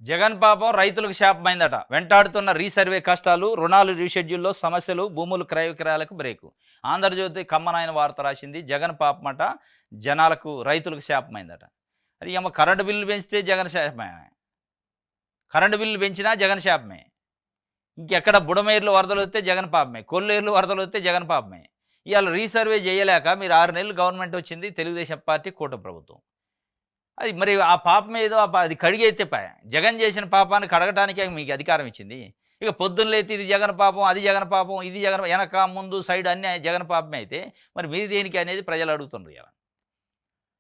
జగన్ పాపం రైతులకు శాపమైందట. వెంటాడుతున్న రీసర్వే కష్టాలు, రుణాలు రీషెడ్యూల్‌లో సమస్యలు, భూములు క్రయ విక్రయాలకు బ్రేకు. ఆంధ్రజ్యోతి కమ్మనైన వార్త రాసింది. జగన్ పాపమట జనాలకు, రైతులకు శాపమైందట. అది ఏమో కరెంటు బిల్లులు పెంచితే జగన్ శాపమే. కరెంటు బిల్లులు పెంచినా జగన్ శాపమే. ఇంకెక్కడ బుడమేరులో వరదలొస్తే జగన్ పాపమే. కొల్లేరులో వరదలొస్తే జగన్ పాపమే. ఇయాల రీసర్వే చేయలేక మీరు 6 నెలలు గవర్నమెంట్ వచ్చింది. తెలుగుదేశం పార్టీ, కూటమి ప్రభుత్వం. అది మరి ఆ పాపం ఏదో అది కడిగైతే పాయె. జగన్ చేసిన పాపాన్ని కడగటానికే మీకు అధికారం ఇచ్చింది. ఇక పొద్దున్న లేతే ఇది జగన్ పాపం, అది జగన్ పాపం, ఇది జగన్ వెనక, ముందు, సైడ్ అన్నీ జగన్ పాపమే అయితే మరి మీది దేనికి అనేది ప్రజలు అడుగుతున్నారు ఇయాల.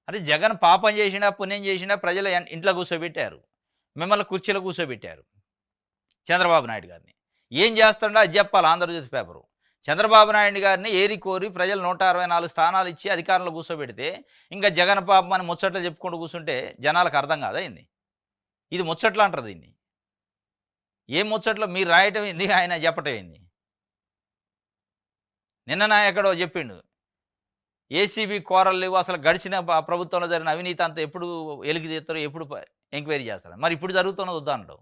అంటే జగన్ పాపం చేసినా, పుణ్యం చేసినా ప్రజలు ఇంట్లో కూర్చోబెట్టారు. మిమ్మల్ని కుర్చీలో కూర్చోబెట్టారు. చంద్రబాబు నాయుడు గారిని. ఏం చేస్తాడో అది చెప్పాలి ఆంధ్రజ్యోతి పేపరు. చంద్రబాబు నాయుడు గారిని ఏరి కోరి ప్రజలు 164 స్థానాలు ఇచ్చి అధికారంలో కూర్చోబెడితే ఇంకా జగన్ పాపం అని ముచ్చట్లు చెప్పుకుంటూ కూర్చుంటే జనాలకు అర్థం కాదా ఏంది? ఇది ముచ్చట్లు అంటారు దీన్ని. ఏం ముచ్చట్లో మీరు రాయటం ఏంది, ఆయన చెప్పటం ఏంది? నిన్న ఎక్కడో చెప్పిండు. ఏసీబీ కోరలు లేవు, అసలు గడిచిన ప్రభుత్వంలో జరిగిన అవినీతి అంతా ఎప్పుడు వెలికి తీస్తారు, ఎప్పుడు ఎంక్వైరీ చేస్తారు. మరి ఇప్పుడు జరుగుతున్నది వద్దనడం.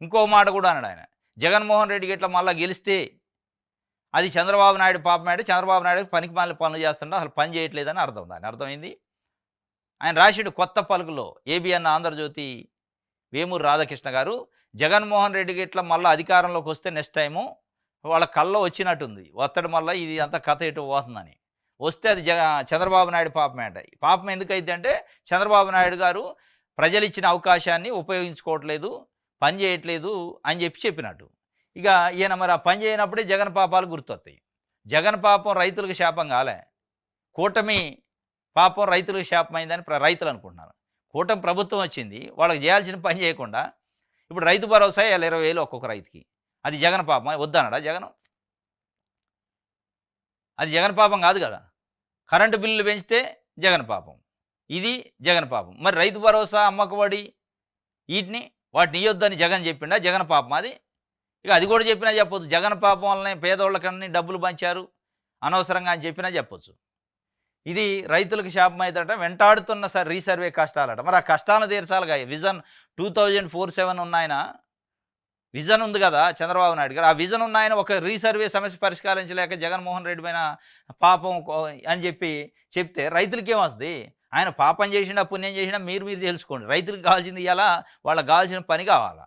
ఇంకో మాట కూడా అన్నాడు ఆయన. జగన్మోహన్ రెడ్డి గిట్ల మళ్ళా గెలిస్తే అది చంద్రబాబు నాయుడు పాపం అంటే చంద్రబాబు నాయుడు పనికిమాలిన పనులు చేస్తుంటే అసలు పని చేయట్లేదని అర్థం. దాని అర్థమైంది. ఆయన రాసిండు కొత్త పలుకులో ఏబిఎన్ ఆంధ్రజ్యోతి వేమూరు రాధాకృష్ణ గారు. జగన్మోహన్ రెడ్డి గిట్ల మళ్ళీ అధికారంలోకి వస్తే నెక్స్ట్ టైము వాళ్ళ కల్లో వచ్చినట్టుంది ఒత్తడి, మళ్ళీ ఇది అంతా కథ ఎటు పోతుందని. వస్తే అది చంద్రబాబు నాయుడు పాపమే అంట. పాపం ఎందుకైతే అంటే చంద్రబాబు నాయుడు గారు ప్రజలు ఇచ్చిన అవకాశాన్ని ఉపయోగించుకోవట్లేదు, పని చేయట్లేదు అని చెప్పినట్టు. ఇక ఈయన మరి ఆ పని చేయనప్పుడే జగన్ పాపాలు గుర్తొస్తాయి. జగన్ పాపం రైతులకు శాపం కాలే. కూటమి పాపం రైతులకు శాపమైందని రైతులు అనుకుంటున్నారు. కూటమి ప్రభుత్వం వచ్చింది, వాళ్ళకి చేయాల్సిన పని చేయకుండా ఇప్పుడు రైతు భరోసా 20,000 ఒక్కొక్క రైతుకి. అది జగన్ పాపం వద్దన్నాడా జగన్? అది జగన్ పాపం కాదు కదా. కరెంటు బిల్లులు పెంచితే జగన్ పాపం, ఇది జగన్ పాపం. మరి రైతు భరోసా, అమ్మకబడి వాటిని ఇయ్యొద్దని జగన్ చెప్పిండా? జగన్ పాపం అది. ఇక అది కూడా చెప్పినా చెప్పొచ్చు. జగన్ పాపం వల్లనే పేదోళ్ళకన్నీ డబ్బులు పంచారు అనవసరంగా అని చెప్పినా చెప్పొచ్చు. ఇది రైతులకు శాపమైందట. వెంటాడుతున్న రీసర్వే కష్టాలట. మరి ఆ కష్టాలను తీర్చాలిగా. విజన్ 2047 ఉన్నాయన విజన్ ఉంది కదా చంద్రబాబు నాయుడు గారు. ఆ విజన్ ఉన్నాయన ఒక రీసర్వే సమస్య పరిష్కరించలేక జగన్మోహన్ రెడ్డి పైన పాపం అని చెప్తే రైతులకి ఏమొస్తుంది? ఆయన పాపం చేసినా, పుణ్యం చేసినా మీరు తెలుసుకోండి. రైతులకు కావాల్సింది ఇవాళ వాళ్ళకి కావాల్సిన పని కావాలా.